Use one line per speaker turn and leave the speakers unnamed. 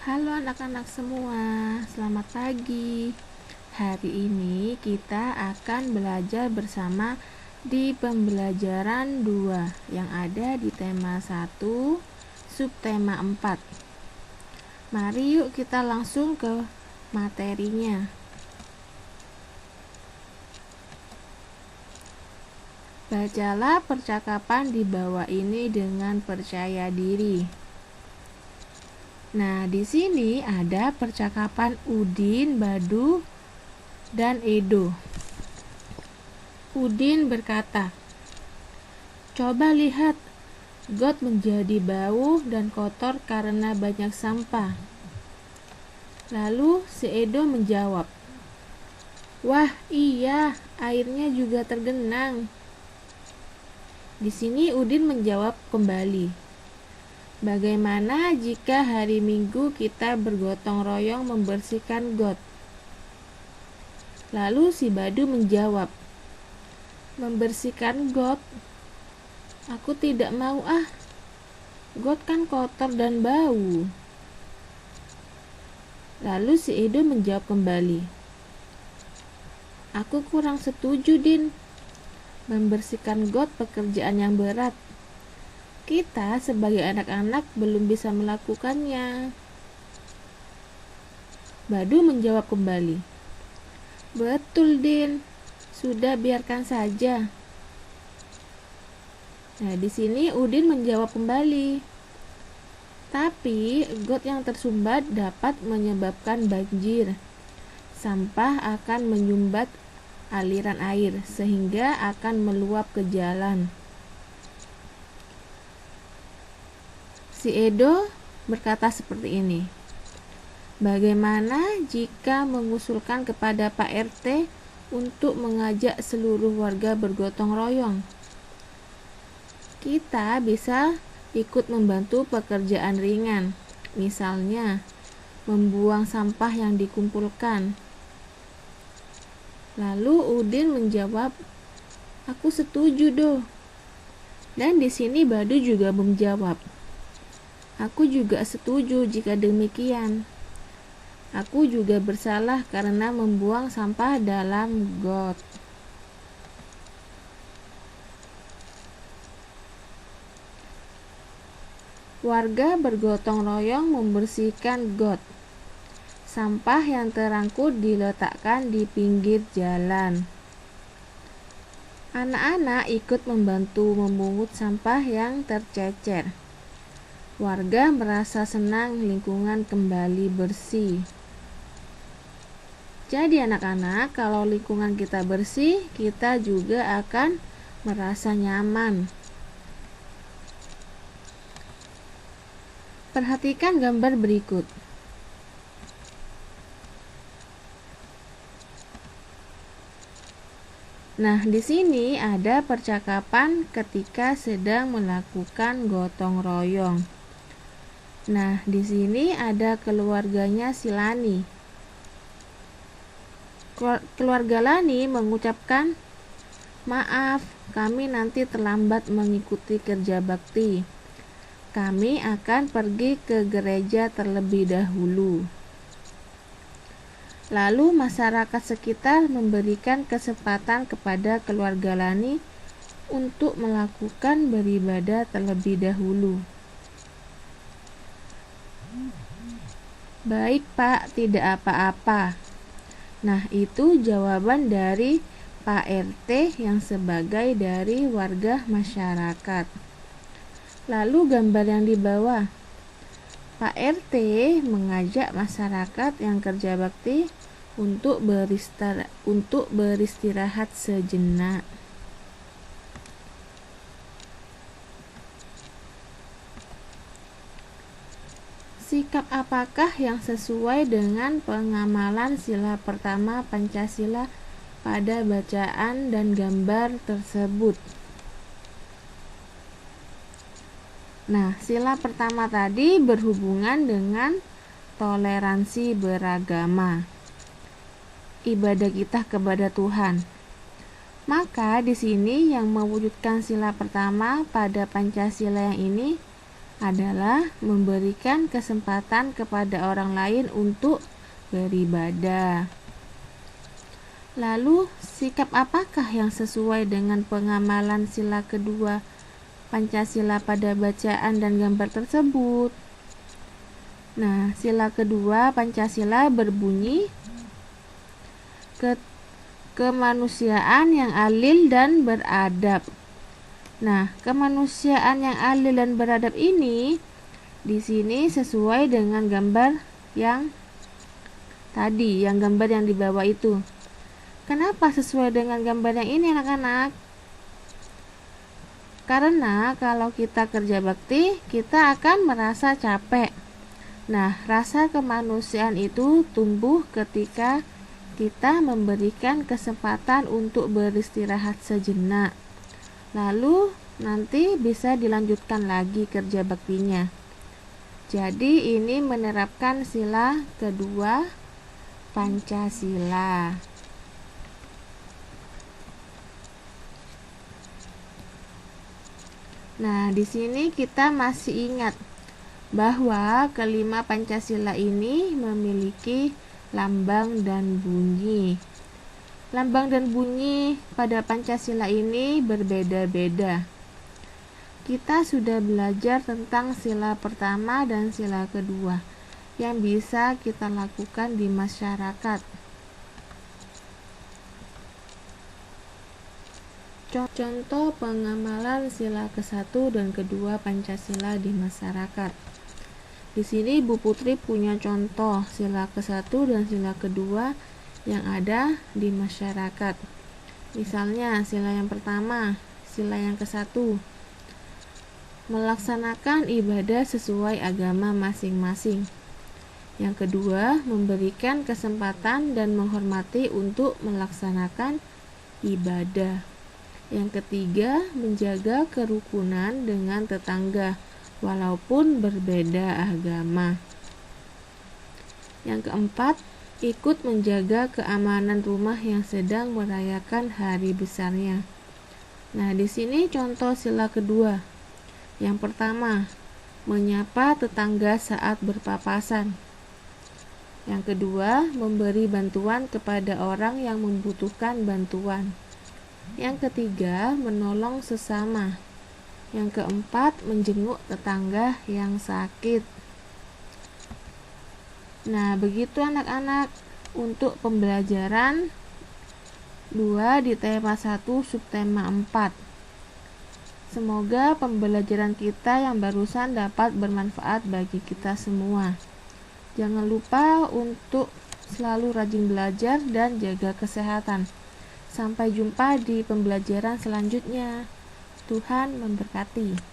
Halo anak-anak semua, selamat pagi. Hari ini kita akan belajar bersama di pembelajaran 2 yang ada di tema 1, subtema 4. Mari yuk kita langsung ke materinya. Bacalah percakapan di bawah ini dengan percaya diri. Nah, di sini ada percakapan Udin, Badu, dan Edo. Udin berkata, "Coba lihat, got menjadi bau dan kotor karena banyak sampah." Lalu si Edo menjawab, "Wah, iya, airnya juga tergenang." Di sini Udin menjawab kembali, "Bagaimana jika hari Minggu kita bergotong royong membersihkan got?" Lalu si Badu menjawab, "Membersihkan got? Aku tidak mau ah. Got kan kotor dan bau." Lalu si Edo menjawab kembali, "Aku kurang setuju, Din. Membersihkan got pekerjaan yang berat. Kita sebagai anak-anak belum bisa melakukannya." Badu menjawab kembali, "Betul, Din. Sudah, biarkan saja." Nah, di sini Udin menjawab kembali, "Tapi got yang tersumbat dapat menyebabkan banjir. Sampah akan menyumbat aliran air sehingga akan meluap ke jalan." Si Edo berkata seperti ini, "Bagaimana jika mengusulkan kepada Pak RT untuk mengajak seluruh warga bergotong royong? Kita bisa ikut membantu pekerjaan ringan, misalnya membuang sampah yang dikumpulkan." Lalu Udin menjawab, "Aku setuju, Do." Dan di sini Badu juga menjawab, "Aku juga setuju jika demikian. Aku juga bersalah karena membuang sampah dalam got." Warga bergotong royong membersihkan got. Sampah yang terangkut diletakkan di pinggir jalan. Anak-anak ikut membantu memungut sampah yang tercecer. Warga merasa senang lingkungan kembali bersih. Jadi anak-anak, kalau lingkungan kita bersih, kita juga akan merasa nyaman. Perhatikan gambar berikut. Nah, di sini ada percakapan ketika sedang melakukan gotong royong. Nah, di sini ada keluarganya si Lani. Keluarga Lani mengucapkan, "Maaf, kami nanti terlambat mengikuti kerja bakti. Kami akan pergi ke gereja terlebih dahulu." Lalu masyarakat sekitar memberikan kesempatan kepada keluarga Lani untuk melakukan beribadah terlebih dahulu. "Baik, Pak, tidak apa-apa." Nah, itu jawaban dari Pak RT yang sebagai dari warga masyarakat. Lalu gambar yang di bawah, Pak RT mengajak masyarakat yang kerja bakti untuk beristirahat sejenak. Sikap apakah yang sesuai dengan pengamalan sila pertama Pancasila pada bacaan dan gambar tersebut? Nah, sila pertama tadi berhubungan dengan toleransi beragama, ibadah kita kepada Tuhan. Maka di sini yang mewujudkan sila pertama pada Pancasila yang ini adalah memberikan kesempatan kepada orang lain untuk beribadah. Lalu, sikap apakah yang sesuai dengan pengamalan sila kedua Pancasila pada bacaan dan gambar tersebut? Nah, sila kedua Pancasila berbunyi kemanusiaan yang adil dan beradab. Nah, kemanusiaan yang adil dan beradab ini di sini sesuai dengan gambar yang tadi, yang gambar yang di bawah itu. Kenapa sesuai dengan gambar yang ini, anak-anak? Karena kalau kita kerja bakti, kita akan merasa capek. Nah, rasa kemanusiaan itu tumbuh ketika kita memberikan kesempatan untuk beristirahat sejenak. Lalu nanti bisa dilanjutkan lagi kerja baktinya. Jadi ini menerapkan sila kedua Pancasila. Nah, di sini kita masih ingat bahwa kelima Pancasila ini memiliki lambang dan bunyi. Lambang dan bunyi pada Pancasila ini berbeda-beda. Kita sudah belajar tentang sila pertama dan sila kedua yang bisa kita lakukan di masyarakat. Contoh pengamalan sila ke-1 dan kedua Pancasila di masyarakat. Di sini Bu Putri punya contoh sila ke-1 dan sila kedua yang ada di masyarakat. Misalnya sila yang pertama, sila yang ke-1, melaksanakan ibadah sesuai agama masing-masing. Yang kedua, memberikan kesempatan dan menghormati untuk melaksanakan ibadah. Yang ketiga, menjaga kerukunan dengan tetangga walaupun berbeda agama. Yang keempat, ikut menjaga keamanan rumah yang sedang merayakan hari besarnya. Nah, di sini contoh sila kedua. Yang pertama, menyapa tetangga saat berpapasan. Yang kedua, memberi bantuan kepada orang yang membutuhkan bantuan. Yang ketiga, menolong sesama. Yang keempat, menjenguk tetangga yang sakit. Nah, begitu anak-anak untuk pembelajaran 2 di tema 1 subtema 4. Semoga pembelajaran kita yang barusan dapat bermanfaat bagi kita semua. Jangan lupa untuk selalu rajin belajar dan jaga kesehatan. Sampai jumpa di pembelajaran selanjutnya. Tuhan memberkati.